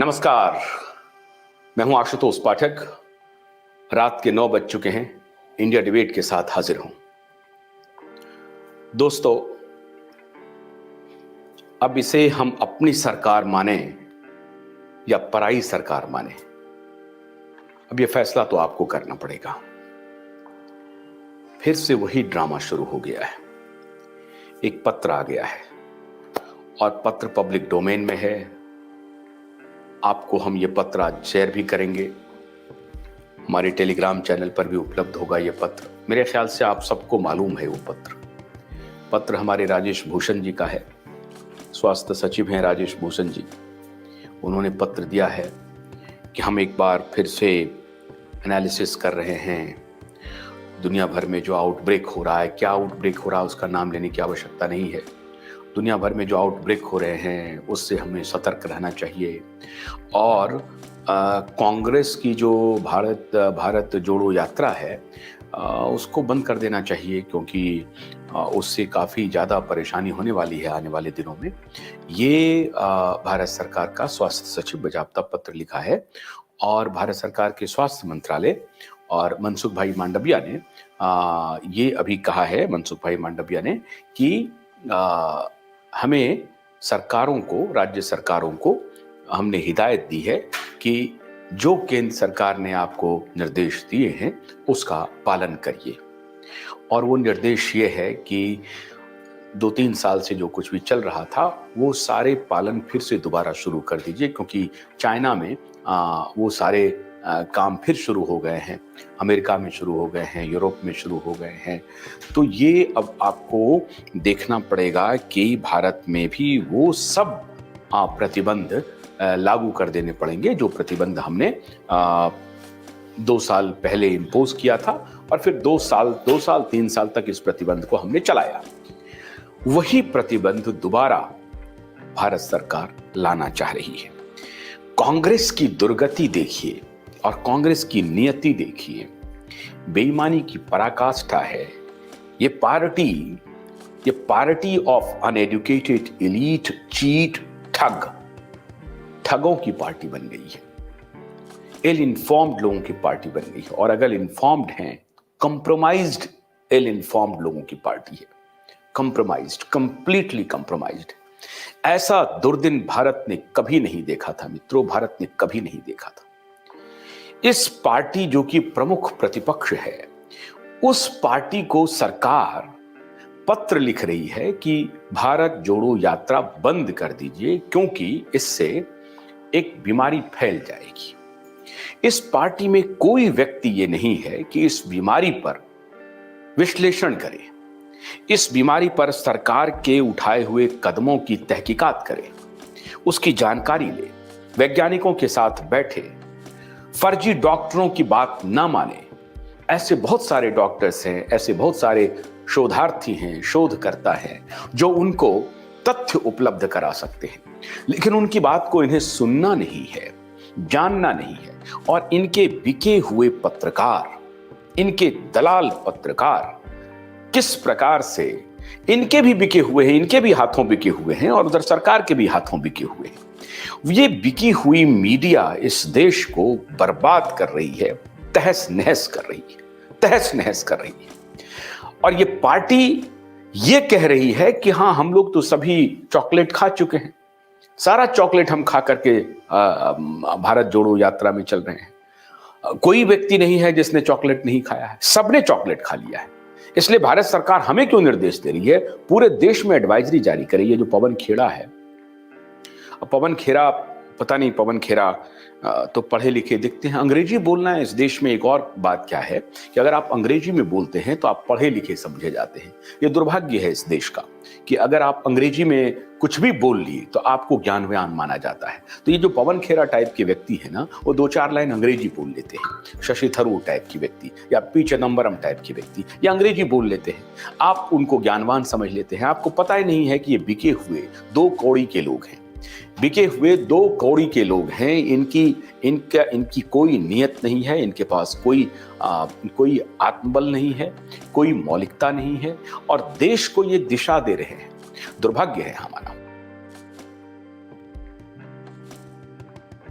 नमस्कार, मैं हूं आशुतोष पाठक। रात के 9 बज चुके हैं। इंडिया डिबेट के साथ हाजिर हूं। दोस्तों, अब इसे हम अपनी सरकार माने या पराई सरकार माने, अब यह फैसला तो आपको करना पड़ेगा। फिर से वही ड्रामा शुरू हो गया है। एक पत्र आ गया है और पत्र पब्लिक डोमेन में है। आपको हम ये पत्र आज शेयर भी करेंगे। हमारे टेलीग्राम चैनल पर भी उपलब्ध होगा ये पत्र। मेरे ख्याल से आप सबको मालूम है वो पत्र हमारे राजेश भूषण जी का है। स्वास्थ्य सचिव हैं राजेश भूषण जी। उन्होंने पत्र दिया है कि हम एक बार फिर से एनालिसिस कर रहे हैं। दुनिया भर में जो आउटब्रेक हो रहा है, क्या आउटब्रेक हो रहा है उसका नाम लेने की आवश्यकता नहीं है। दुनिया भर में जो आउटब्रेक हो रहे हैं उससे हमें सतर्क रहना चाहिए। और कांग्रेस की जो भारत जोड़ो यात्रा है उसको बंद कर देना चाहिए, क्योंकि उससे काफ़ी ज़्यादा परेशानी होने वाली है आने वाले दिनों में। ये भारत सरकार का स्वास्थ्य सचिव बजाबता पत्र लिखा है और भारत सरकार के स्वास्थ्य मंत्रालय और मनसुख भाई मांडविया ने ये अभी कहा है, मनसुख भाई मांडविया ने, कि हमें सरकारों को, राज्य सरकारों को हमने हिदायत दी है कि जो केंद्र सरकार ने आपको निर्देश दिए हैं उसका पालन करिए। और वो निर्देश ये है कि 2-3 साल से जो कुछ भी चल रहा था वो सारे पालन फिर से दोबारा शुरू कर दीजिए, क्योंकि चाइना में वो सारे काम फिर शुरू हो गए हैं, अमेरिका में शुरू हो गए हैं, यूरोप में शुरू हो गए हैं। तो ये अब आपको देखना पड़ेगा कि भारत में भी वो सब प्रतिबंध लागू कर देने पड़ेंगे जो प्रतिबंध हमने 2 साल पहले इम्पोज किया था और फिर 2 साल 3 साल तक इस प्रतिबंध को हमने चलाया। वही प्रतिबंध दोबारा भारत सरकार लाना चाह रही है। कांग्रेस की दुर्गति देखिए और कांग्रेस की नियति देखिए। बेईमानी की पराकाष्ठा है। ये party of uneducated elite, cheat, ठगों की पार्टी बन गई है। इल इन्फॉर्म्ड लोगों की पार्टी बन गई है। और अगर इन्फॉर्म्ड हैं, कंप्रोमाइज्ड इल इन्फॉर्म्ड लोगों की पार्टी है। Compromised, completely compromised. ऐसा दुर्दिन भारत ने कभी नहीं देखा था मित्रों, भारत ने कभी नहीं देखा था। इस पार्टी जो कि प्रमुख प्रतिपक्ष है, उस पार्टी को सरकार पत्र लिख रही है कि भारत जोड़ो यात्रा बंद कर दीजिए, क्योंकि इससे एक बीमारी फैल जाएगी। इस पार्टी में कोई व्यक्ति ये नहीं है कि इस बीमारी पर विश्लेषण करे, इस बीमारी पर सरकार के उठाए हुए कदमों की तहकीकात करे, उसकी जानकारी ले, वैज्ञानिकों के साथ बैठे, फर्जी डॉक्टरों की बात ना माने। ऐसे बहुत सारे डॉक्टर्स हैं, ऐसे बहुत सारे शोधार्थी हैं, शोधकर्ता हैं जो उनको तथ्य उपलब्ध करा सकते हैं, लेकिन उनकी बात को इन्हें सुनना नहीं है, जानना नहीं है। और इनके बिके हुए पत्रकार, इनके दलाल पत्रकार किस प्रकार से इनके भी बिके हुए हैं, इनके भी हाथों बिके हुए हैं और उधर सरकार के भी हाथों बिके हुए हैं। ये बिकी हुई मीडिया इस देश को बर्बाद कर रही है, तहस नहस कर रही है, तहस नहस कर रही है। और ये पार्टी ये कह रही है कि हाँ, हम लोग तो सभी चॉकलेट खा चुके हैं, सारा चॉकलेट हम खा करके भारत जोड़ो यात्रा में चल रहे हैं। कोई व्यक्ति नहीं है जिसने चॉकलेट नहीं खाया है, सबने चॉकलेट खा लिया है। इसलिए भारत सरकार हमें क्यों निर्देश दे रही है, पूरे देश में एडवाइजरी जारी कर रही है। जो पवन खेड़ा है, पवन खेड़ा, पता नहीं पवन खेड़ा तो पढ़े लिखे दिखते हैं। अंग्रेजी बोलना है इस देश में एक और बात क्या है कि अगर आप अंग्रेजी में बोलते हैं तो आप पढ़े लिखे समझे जाते हैं। ये दुर्भाग्य है इस देश का कि अगर आप अंग्रेजी में कुछ भी बोल लिए तो आपको ज्ञानवान माना जाता है। तो ये जो पवन खेड़ा टाइप के व्यक्ति है ना, वो 2-4 लाइन अंग्रेजी बोल लेते हैं। शशि थरूर टाइप की व्यक्ति या पी चिदम्बरम टाइप की व्यक्ति ये अंग्रेजी बोल लेते हैं, आप उनको ज्ञानवान समझ लेते हैं। आपको पता ही नहीं है कि ये बिके हुए 2 कौड़ी के लोग हैं, बिके हुए 2 कौड़ी के लोग हैं। इनकी कोई नियत नहीं है, इनके पास कोई आत्मबल नहीं है, कोई मौलिकता नहीं है और देश को ये दिशा दे रहे हैं। दुर्भाग्य है हमारा।